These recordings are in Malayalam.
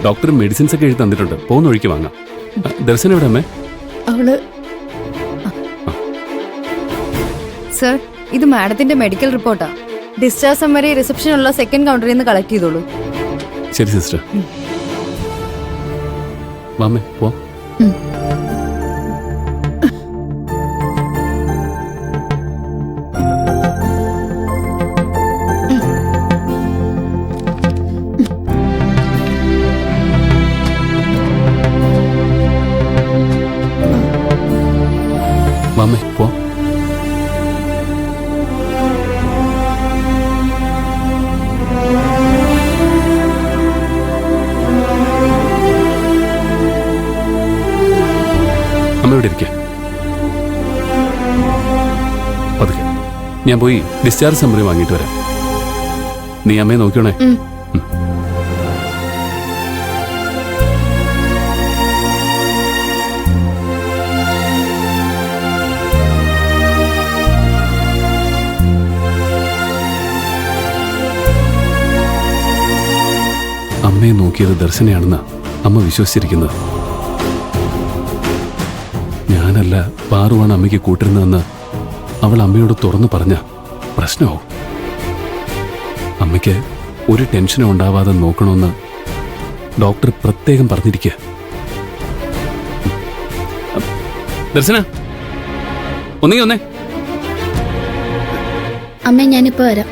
ഡോക്ടർ മെഡിസിൻസ് ഒക്കെ എഴുതി തന്നിട്ടുണ്ട്. പോകുന്ന ഒഴിക്ക് വാങ്ങാം. ദർശന എവിടെ അമ്മേ? അവള് സർ, ഇത് മാഡത്തിന്റെ മെഡിക്കൽ റിപ്പോർട്ടാ. ഡിസ്ചാർജ് സമ്മറി റിസപ്ഷനുള്ള സെക്കൻഡ് കൗണ്ടറിൽ നിന്ന് കളക്ട് ചെയ്തോളൂ. ശരി സിസ്റ്റർ. വാമേ പോ. വാമേ പോ. അമ്മ ഇവിടെ ഇരിക്കുക. പതുക്കെ ഞാൻ പോയി ഡിസ്ചാർജ് സമ്മറി വാങ്ങിയിട്ട് വരാം. നീ അമ്മയെ നോക്കിയോണേ. അമ്മയെ നോക്കിയത് ദർശനയാണെന്ന് അമ്മ വിശ്വസിച്ചിരിക്കുന്നത്. ഞാനല്ല, പാറുവാണ് അമ്മയ്ക്ക് കൂട്ടിരുന്നതെന്ന് അവൾ അമ്മയോട് തുറന്നു പറഞ്ഞ പ്രശ്നമാവും. അമ്മയ്ക്ക് ഒരു ടെൻഷനും ഉണ്ടാവാതെ നോക്കണമെന്ന് ഡോക്ടർ പ്രത്യേകം പറഞ്ഞിരിക്കുക. ദർശന, ഒന്നേ അമ്മ, ഞാനിപ്പോ വരാം.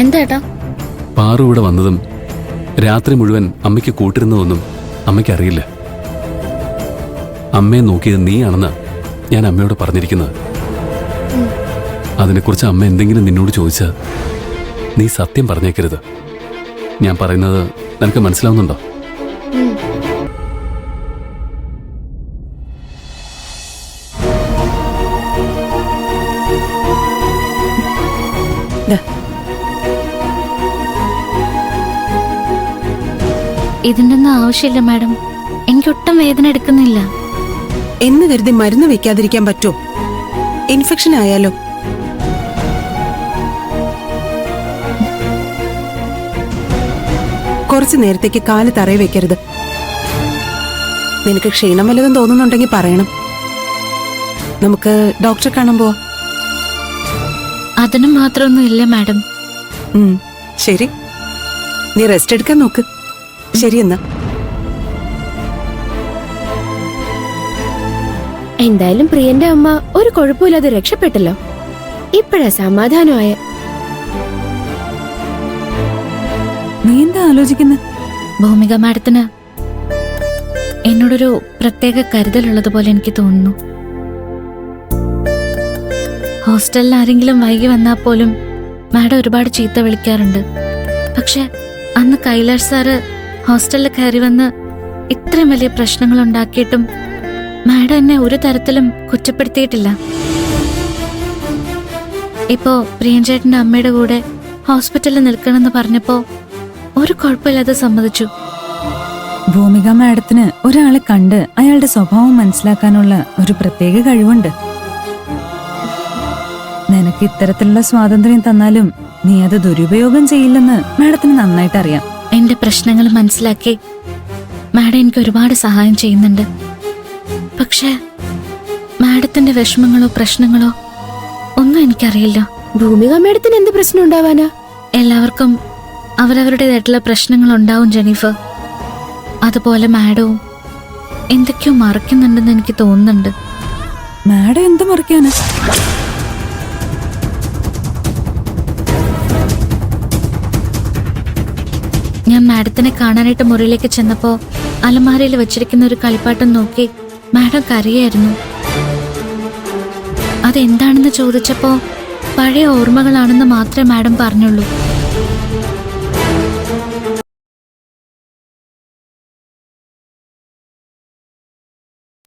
എന്താ? പാറു ഇവിടെ വന്നതും രാത്രി മുഴുവൻ അമ്മയ്ക്ക് കൂട്ടിരുന്നതൊന്നും അമ്മയ്ക്കറിയില്ല. അമ്മയെ നോക്കിയത് നീയാണെന്ന് ഞാൻ അമ്മയോട് പറഞ്ഞിരിക്കുന്നത്. അതിനെക്കുറിച്ച് അമ്മ എന്തെങ്കിലും നിന്നോട് ചോദിച്ചാൽ നീ സത്യം പറഞ്ഞേക്കരുത്. ഞാൻ പറയുന്നത് നിനക്ക് മനസ്സിലാവുന്നുണ്ടോ? ഇതിന്റെ ഒന്നും ആവശ്യമില്ല മാഡം. എനിക്കൊട്ടും വേദന എടുക്കുന്നില്ല എന്ന് കരുതി മരുന്ന് വെക്കാതിരിക്കാൻ പറ്റുമോ? ഇൻഫെക്ഷൻ ആയാലോ? കുറച്ചു നേരത്തേക്ക് കാല് തറയിൽ വെക്കരുത്. നിനക്ക് ക്ഷീണം വല്ലതും തോന്നുന്നുണ്ടെങ്കിൽ പറയണം. നമുക്ക് ഡോക്ടറെ കാണാൻ പോവാ. അതിനും മാത്രമൊന്നും ഇല്ല മാഡം. ശരി, നീ റെസ്റ്റ് എടുക്കാൻ നോക്ക്. ശരി എന്നാ. എന്തായാലും പ്രിയന്റെ അമ്മ ഒരു കുഴപ്പമില്ലാതെ രക്ഷപ്പെട്ടല്ലോ. ഇപ്പോഴാ സമാധാനമായ. നീ എന്താ ആലോചിക്കുന്നത്? ഭൂമിക മാഡത്തിന് എന്നോടൊരു പ്രത്യേക കരുതലുള്ളതുപോലെ എനിക്ക് തോന്നുന്നു. ഹോസ്റ്റലിൽ ആരെങ്കിലും വൈകി വന്നാൽ പോലും മാഡം ഒരുപാട് ചീത്ത വിളിക്കാറുണ്ട്. പക്ഷെ അന്ന് കൈലാഷ് സാറ് ഹോസ്റ്റലിൽ കയറി വന്ന് ഇത്രയും വലിയ പ്രശ്നങ്ങൾ ഉണ്ടാക്കിയിട്ടും മാഡം എന്നെ ഒരു തരത്തിലും കുറ്റപ്പെടുത്തിയിട്ടില്ല. ഇപ്പോ പ്രിയൻചേട്ടന്റെ അമ്മയുടെ കൂടെ ഹോസ്പിറ്റലിൽ നിൽക്കണമെന്ന് പറഞ്ഞപ്പോ ഒരു കുഴപ്പമില്ലാതെ സമ്മതിച്ചു. ഭൂമിക മാഡത്തിന് ഒരാളെ കണ്ട് അയാളുടെ സ്വഭാവം മനസ്സിലാക്കാനുള്ള ഒരു പ്രത്യേക കഴിവുണ്ട്. നിനക്ക് ഇത്തരത്തിലുള്ള സ്വാതന്ത്ര്യം തന്നാലും നീ അത് ദുരുപയോഗം ചെയ്യില്ലെന്ന് മാഡത്തിന് നന്നായിട്ട് അറിയാം. എന്റെ പ്രശ്നങ്ങൾ മനസ്സിലാക്കി മാഡം എനിക്ക് ഒരുപാട് സഹായം ചെയ്യുന്നുണ്ട്. പക്ഷെ മാഡത്തിന്റെ വിഷമങ്ങളോ പ്രശ്നങ്ങളോ ഒന്നും എനിക്കറിയില്ല. ഭൂമിക മാഡത്തിന് എന്ത് പ്രശ്നം ഉണ്ടാവാനാ? എല്ലാവർക്കും അവരവരുടേതായിട്ടുള്ള പ്രശ്നങ്ങൾ ഉണ്ടാവും ജെനിഫർ. അതുപോലെ മാഡവും എന്തൊക്കെയോ മറക്കുന്നുണ്ടെന്ന് എനിക്ക് തോന്നുന്നുണ്ട്. മാഡം എന്ത് മറിക്കാന്? ഞാൻ മാഡത്തിനെ കാണാനായിട്ട് മുറിയിലേക്ക് ചെന്നപ്പോ അലമാരയിൽ വെച്ചിരിക്കുന്ന ഒരു കളിപ്പാട്ടം നോക്കി മാഡം കരയായിരുന്നു. അതെന്താണെന്ന് ചോദിച്ചപ്പോ പഴയ ഓർമ്മകളാണെന്ന് മാത്രമേ മാഡം പറഞ്ഞുള്ളൂ.